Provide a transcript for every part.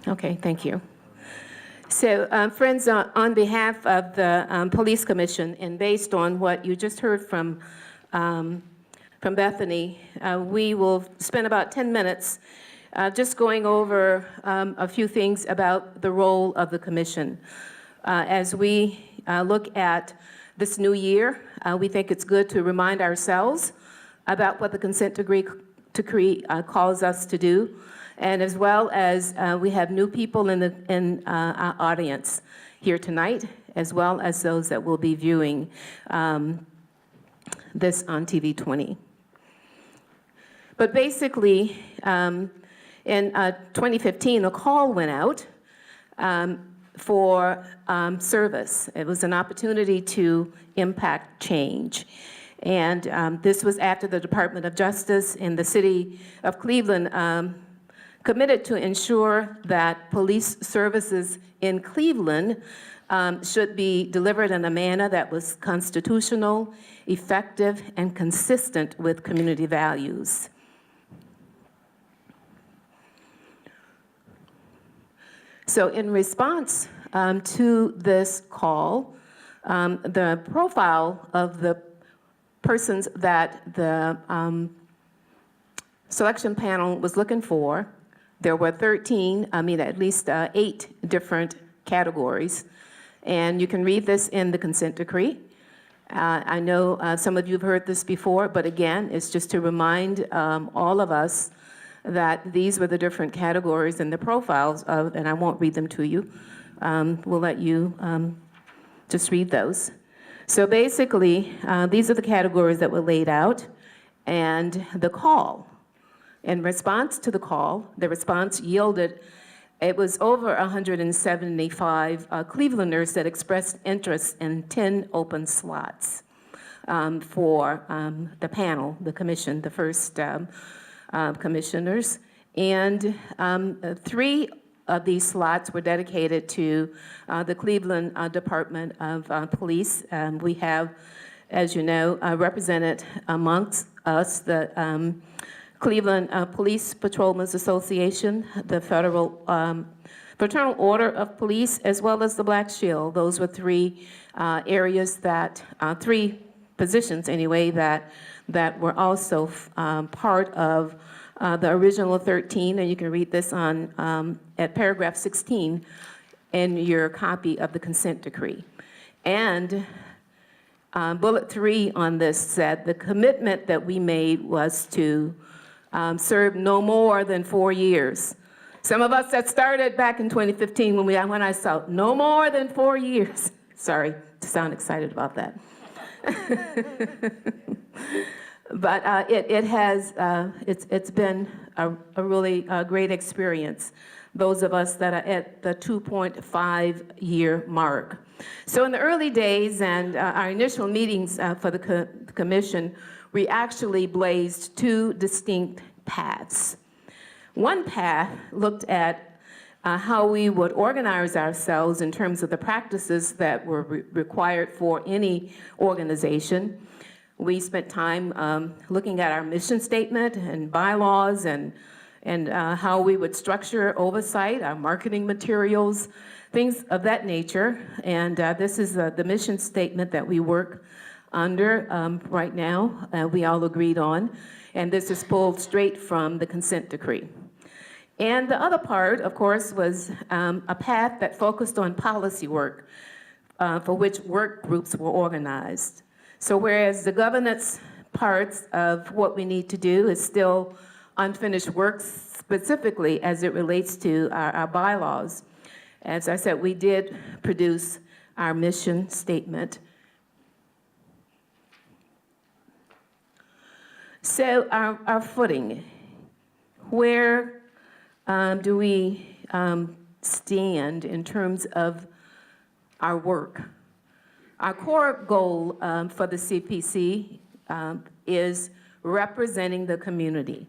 Okay, thank you. So, friends, on behalf of the Police Commission, and based on what you just heard from Bethany, we will spend about 10 minutes just going over a few things about the role of the commission. As we look at this new year, we think it's good to remind ourselves about what the consent decree calls us to do, and as well as we have new people in our audience here tonight, as well as those that will be viewing this on TV 20. But basically, in 2015, a call went out for service. It was an opportunity to impact change. And this was after the Department of Justice in the city of Cleveland committed to ensure that police services in Cleveland should be delivered in a manner that was constitutional, effective, and consistent with community values. So in response to this call, the profile of the persons that the selection panel was looking for, there were at least 8 different categories. And you can read this in the consent decree. I know some of you have heard this before, but again, it's just to remind all of us that these were the different categories and the profiles of, and I won't read them to you. We'll let you just read those. So basically, these are the categories that were laid out, and the call. In response to the call, the response yielded, it was over 175 Clevelanders that expressed interest in 10 open slots for the panel, the commission, the first commissioners. And 3 of these slots were dedicated to the Cleveland Department of Police. We have, as you know, represented amongst us the Cleveland Police Patrolmen's Association, the Federal Fraternal Order of Police, as well as the Black Shield. Those were 3 areas that, 3 positions anyway, that were also part of the original 13, and you can read this on at paragraph 16 in your copy of the consent decree. And bullet 3 on this said the commitment that we made was to serve no more than 4 years. Some of us that started back in 2015 when I saw no more than 4 years. Sorry to sound excited about that. But it's been a really great experience, those of us that are at the 2.5-year mark. So in the early days and our initial meetings for the commission, we actually blazed 2 distinct paths. One path looked at how we would organize ourselves in terms of the practices that were required for any organization. We spent time looking at our mission statement and bylaws and how we would structure oversight, our marketing materials, things of that nature. And this is the mission statement that we work under right now, we all agreed on. And this is pulled straight from the consent decree. And the other part, of course, was a path that focused on policy work for which work groups were organized. So whereas the governance parts of what we need to do is still unfinished work, specifically as it relates to our bylaws, as I said, we did produce our mission statement. So our footing, where do we stand in terms of our work? Our core goal for the CPC is representing the community.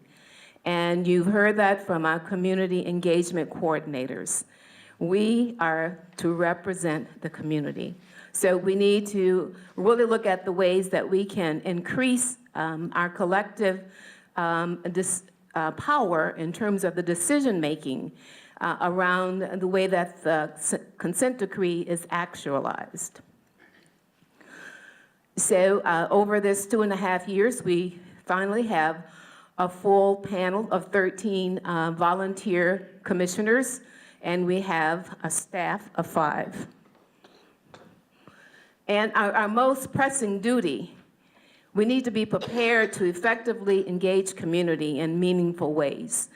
And you've heard that from our community engagement coordinators. We are to represent the community. So we need to really look at the ways that we can increase our collective power in terms of the decision-making around the way that the consent decree is actualized. So over this 2.5 years, we finally have a full panel of 13 volunteer commissioners, and we have a staff of 5. And our most pressing duty, we need to be prepared to effectively engage community in meaningful ways.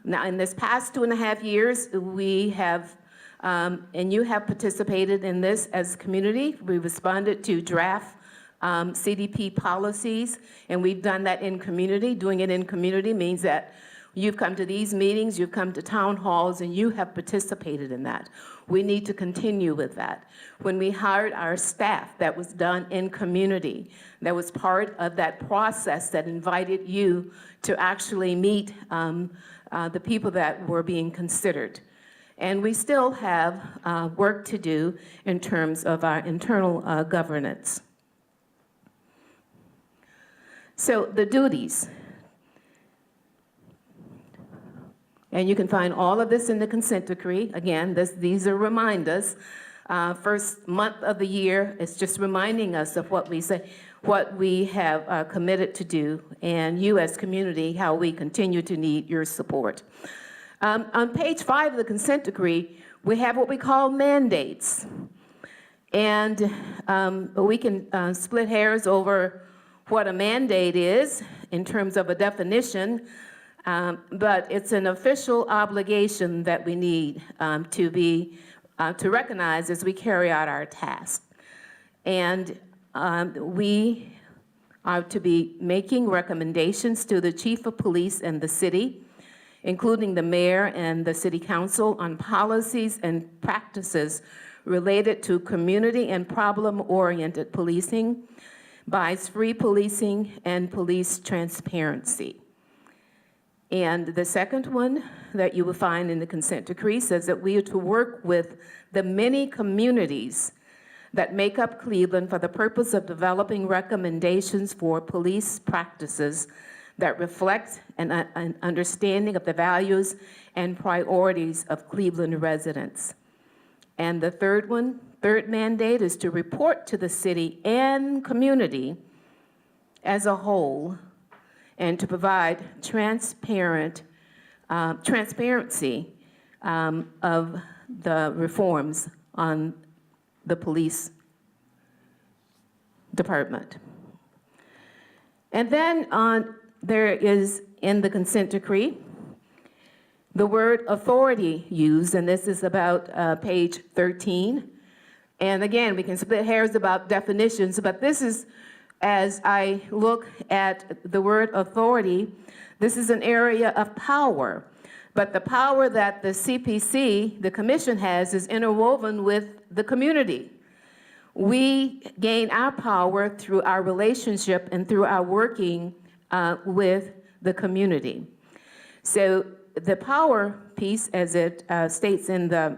Now, in this past 2.5 years, we have, and you have participated in this as a community. We responded to draft CDP policies, and we've done that in community. Doing it in community means that you've come to these meetings, you've come to town halls, and you have participated in that. We need to continue with that. When we hired our staff, that was done in community. That was part of that process that invited you to actually meet the people that were being considered. And we still have work to do in terms of our internal governance. So the duties. And you can find all of this in the consent decree. Again, these are reminders. First month of the year, it's just reminding us of what we say, what we have committed to do, and you as community, how we continue to need your support. On page 5 of the consent decree, we have what we call mandates. And we can split hairs over what a mandate is in terms of a definition, but it's an official obligation that we need to recognize as we carry out our task. And we are to be making recommendations to the chief of police and the city, including the mayor and the city council, on policies and practices related to community and problem-oriented policing, bias-free policing, and police transparency. And the second one that you will find in the consent decree says that we are to work with the many communities that make up Cleveland for the purpose of developing recommendations for police practices that reflect an understanding of the values and priorities of Cleveland residents. And the third mandate is to report to the city and community as a whole, and to provide transparency of the reforms on the police department. And then there is in the consent decree the word authority used, and this is about page 13. And again, we can split hairs about definitions, but this is, as I look at the word authority, this is an area of power. But the power that the CPC, the commission, has is interwoven with the community. We gain our power through our relationship and through our working with the community. So the power piece, as it states in the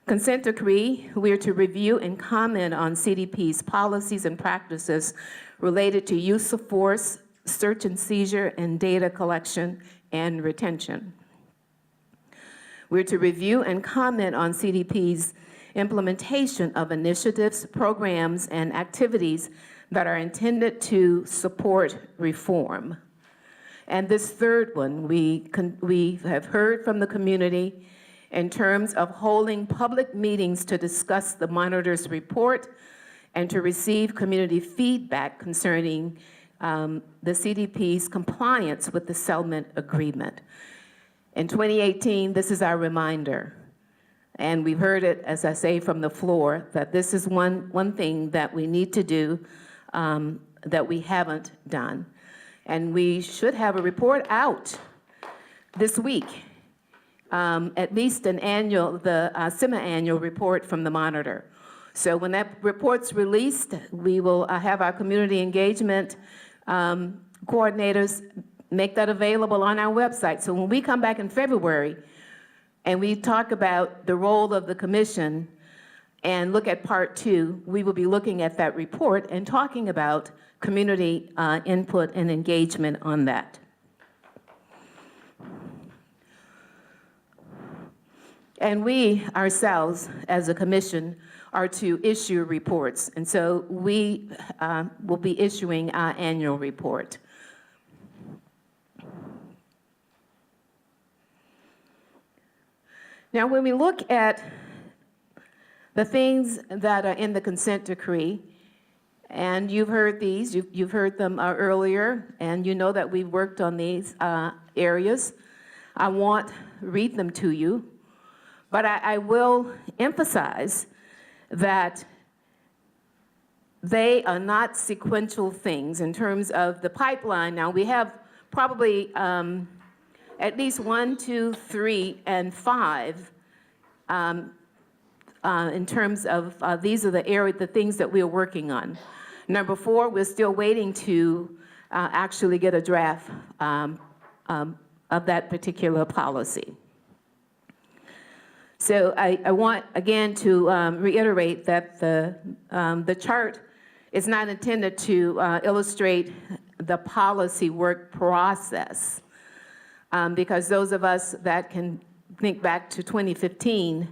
consent decree, we are to review and comment on CDP's policies and practices related to use of force, search and seizure, and data collection and retention. We're to review and comment on CDP's implementation of initiatives, programs, and activities that are intended to support reform. And this third one, we have heard from the community in terms of holding public meetings to discuss the monitor's report and to receive community feedback concerning the CDP's compliance with the settlement agreement. In 2018, this is our reminder. And we've heard it, as I say, from the floor, that this is one thing that we need to do that we haven't done. And we should have a report out this week, at least the semi-annual report from the monitor. So when that report's released, we will have our community engagement coordinators make that available on our website. So when we come back in February and we talk about the role of the commission and look at part 2, we will be looking at that report and talking about community input and engagement on that. And we ourselves, as a commission, are to issue reports. And so we will be issuing our annual report. Now, when we look at the things that are in the consent decree, and you've heard these, you've heard them earlier, and you know that we've worked on these areas. I won't read them to you, but I will emphasize that they are not sequential things in terms of the pipeline. Now, we have probably at least 1, 2, 3, and 5 in terms of these are the things that we are working on. Number 4, we're still waiting to actually get a draft of that particular policy. So I want, again, to reiterate that the chart is not intended to illustrate the policy work process, because those of us that can think back to 2015,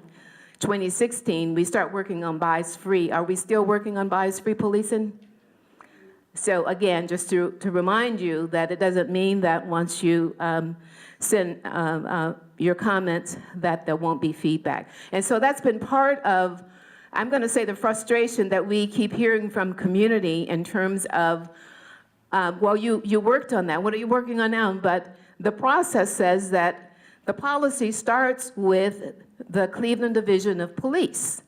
2016, we start working on bias-free. Are we still working on bias-free policing? So again, just to remind you that it doesn't mean that once you send your comments that there won't be feedback. And so that's been part of, I'm going to say, the frustration that we keep hearing from community in terms of, well, you worked on that. What are you working on now? But the process says that the policy starts with the Cleveland Division of Police.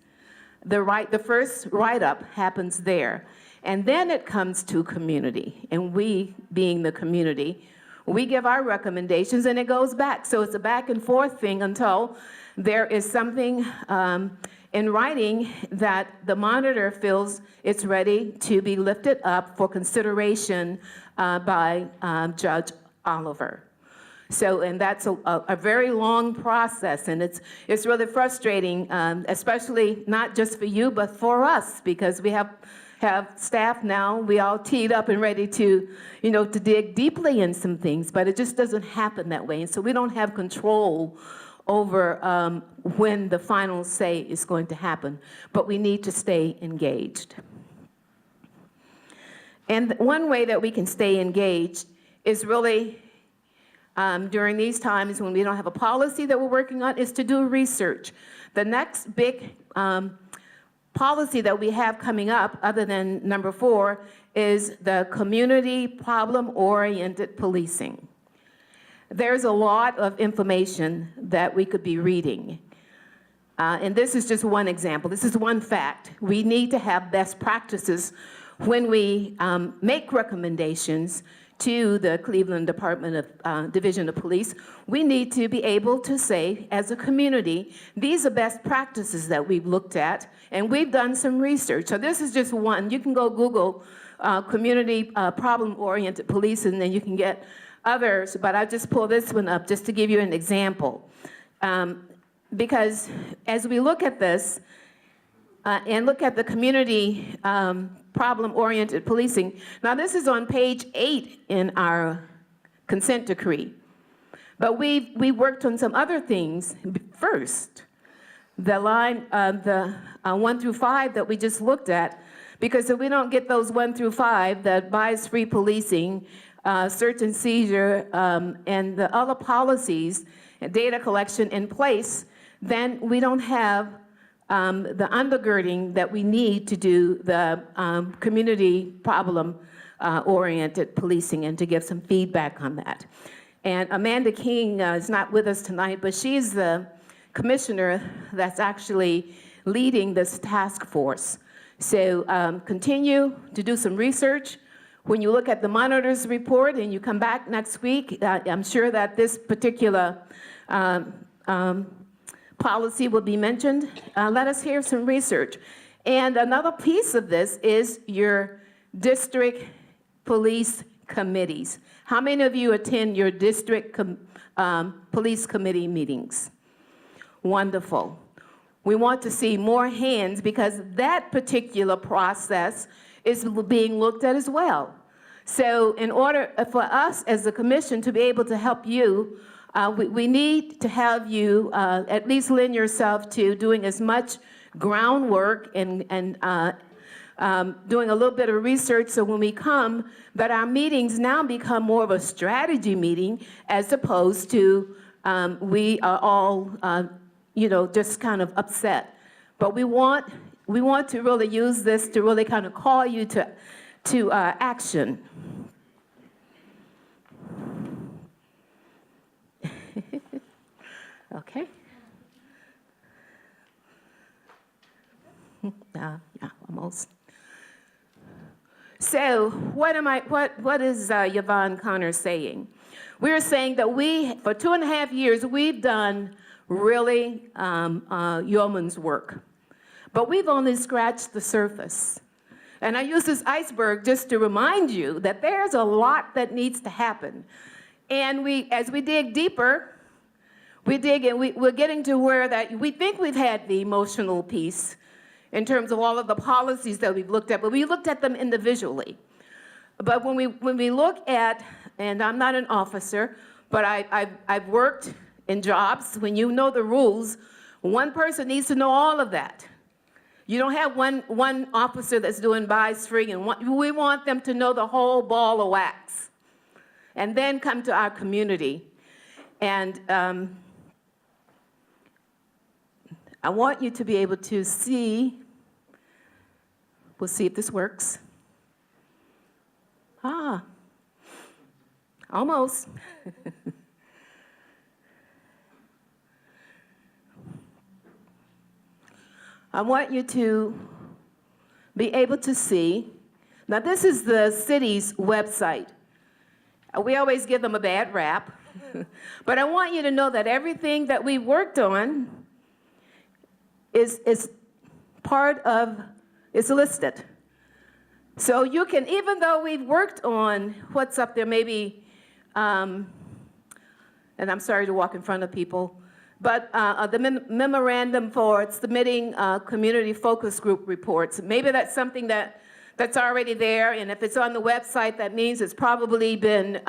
The first write-up happens there. And then it comes to community, and we, being the community, we give our recommendations and it goes back. So it's a back and forth thing until there is something in writing that the monitor feels it's ready to be lifted up for consideration by Judge Oliver. So, and that's a very long process, and it's really frustrating, especially not just for you, but for us, because we have staff now, we all teed up and ready to, to dig deeply in some things, but it just doesn't happen that way. And so we don't have control over when the final say is going to happen, but we need to stay engaged. And one way that we can stay engaged is really during these times when we don't have a policy that we're working on, is to do research. The next big policy that we have coming up, other than number 4, is the community problem-oriented policing. There's a lot of information that we could be reading. And this is just one example. This is one fact. We need to have best practices when we make recommendations to the Cleveland Division of Police. We need to be able to say, as a community, these are best practices that we've looked at, and we've done some research. So this is just one. You can go Google community problem-oriented police, and then you can get others, but I just pull this one up just to give you an example. Because as we look at this, and look at the community problem-oriented policing. Now, this is on page 8 in our consent decree. But we worked on some other things first. The line, the 1 through 5 that we just looked at, because if we don't get those 1 through 5, the bias-free policing, search and seizure, and the other policies and data collection in place, then we don't have the undergirding that we need to do the community problem-oriented policing and to give some feedback on that. And Amanda King is not with us tonight, but she's the commissioner that's actually leading this task force. So continue to do some research. When you look at the monitor's report and you come back next week, I'm sure that this particular policy will be mentioned. Let us hear some research. And another piece of this is your district police committees. How many of you attend your district police committee meetings? Wonderful. We want to see more hands because that particular process is being looked at as well. So in order for us as a commission to be able to help you We need to have you at least lend yourself to doing as much groundwork and doing a little bit of research, so when we come, that our meetings now become more of a strategy meeting as opposed to we are all, just kind of upset. But we want to really use this to really kind of call you to action. Okay. Yeah, almost. So what is Yvonne Connor saying? We're saying that for 2.5 years, we've done really yeoman's work, but we've only scratched the surface. And I use this iceberg just to remind you that there's a lot that needs to happen. And as we dig deeper, we're getting to where that we think we've had the emotional piece in terms of all of the policies that we've looked at, but we looked at them individually. But when we look at, and I'm not an officer, but I've worked in jobs, when you know the rules, one person needs to know all of that. You don't have one officer that's doing buys free, and we want them to know the whole ball of wax. And then come to our community. And I want you to be able to see, we'll see if this works. Almost. I want you to be able to see, now this is the city's website. We always give them a bad rap, but I want you to know that everything that we worked on is listed. So you can, even though we've worked on what's up there, maybe, and I'm sorry to walk in front of people, but the memorandum for submitting community focus group reports, maybe that's something that's already there, and if it's on the website, that means it's probably been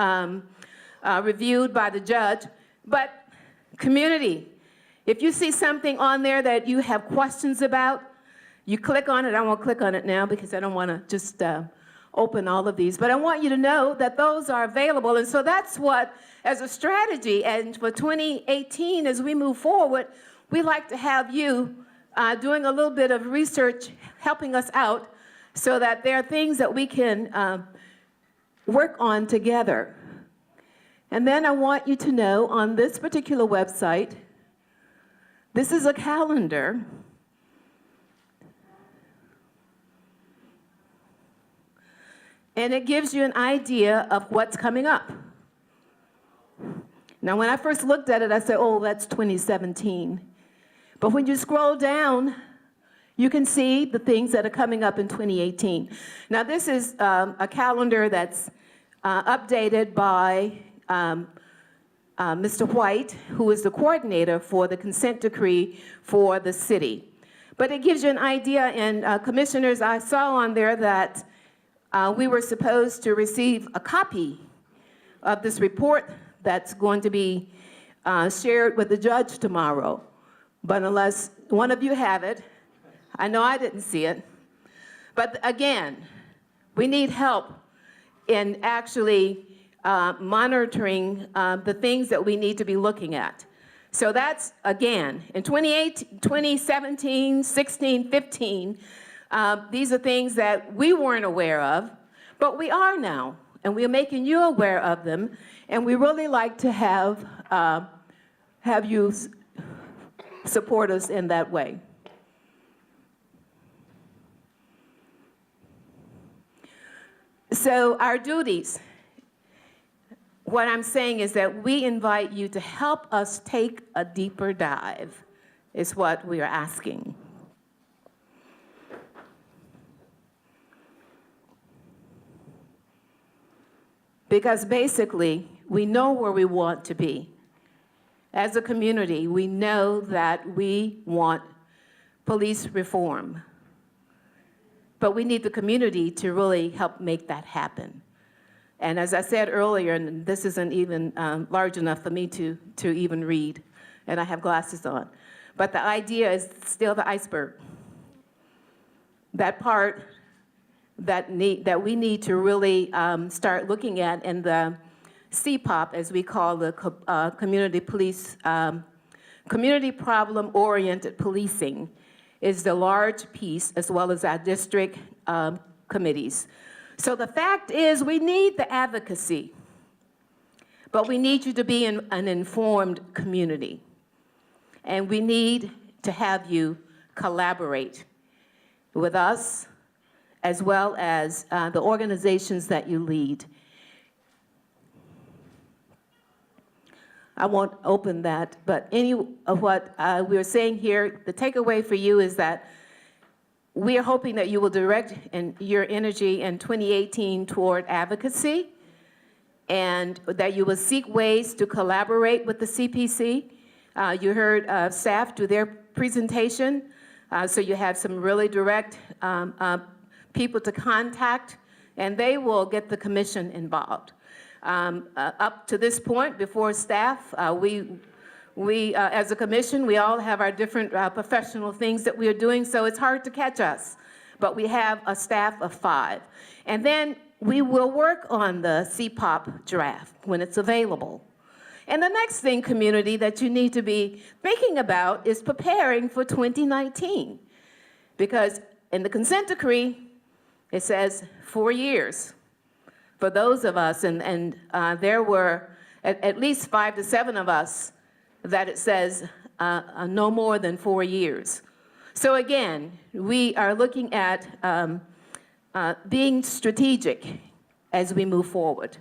reviewed by the judge. But community, if you see something on there that you have questions about, you click on it. I won't click on it now because I don't want to just open all of these, but I want you to know that those are available. And so that's what, as a strategy, and for 2018, as we move forward, we like to have you doing a little bit of research, helping us out, so that there are things that we can work on together. And then I want you to know on this particular website, this is a calendar. And it gives you an idea of what's coming up. Now, when I first looked at it, I said, oh, that's 2017. But when you scroll down, you can see the things that are coming up in 2018. Now, this is a calendar that's updated by Mr. White, who is the coordinator for the consent decree for the city. But it gives you an idea, and commissioners, I saw on there that we were supposed to receive a copy of this report that's going to be shared with the judge tomorrow. But unless one of you have it, I know I didn't see it. But again, we need help in actually monitoring the things that we need to be looking at. So that's, again, in 2017, 16, 15, these are things that we weren't aware of, but we are now, and we're making you aware of them, and we really like to have you support us in that way. So our duties, what I'm saying is that we invite you to help us take a deeper dive, is what we are asking. Because basically, we know where we want to be. As a community, we know that we want police reform. But we need the community to really help make that happen. And as I said earlier, and this isn't even large enough for me to even read, and I have glasses on, but the idea is still the iceberg. That part that we need to really start looking at in the CPOP, as we call the community police, community problem-oriented policing, is the large piece, as well as our district committees. So the fact is, we need the advocacy, but we need you to be an informed community. And we need to have you collaborate with us, as well as the organizations that you lead. I won't open that, but any of what we're saying here, the takeaway for you is that we are hoping that you will direct your energy in 2018 toward advocacy, and that you will seek ways to collaborate with the CPC. You heard staff do their presentation, so you have some really direct people to contact, and they will get the commission involved. Up to this point, before staff, we as a commission, we all have our different professional things that we are doing, so it's hard to catch us. But we have a staff of 5. And then we will work on the CPOP draft when it's available. And the next thing, community, that you need to be thinking about is preparing for 2019. Because in the consent decree, it says 4 years for those of us, and there were at least 5 to 7 of us that it says no more than 4 years. So again, we are looking at being strategic as we move forward.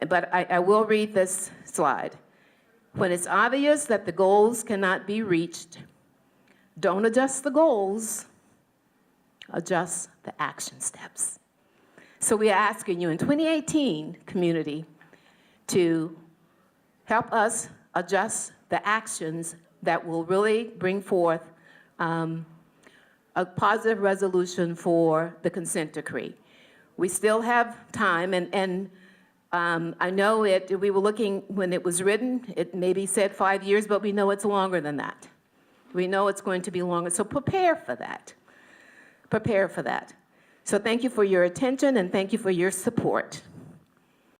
But I will read this slide. When it's obvious that the goals cannot be reached, don't adjust the goals, adjust the action steps. So we are asking you in 2018, community, to help us adjust the actions that will really bring forth a positive resolution for the consent decree. We still have time, and I know we were looking, when it was written, it maybe said 5 years, but we know it's longer than that. We know it's going to be longer, so prepare for that. Prepare for that. So thank you for your attention, and thank you for your support.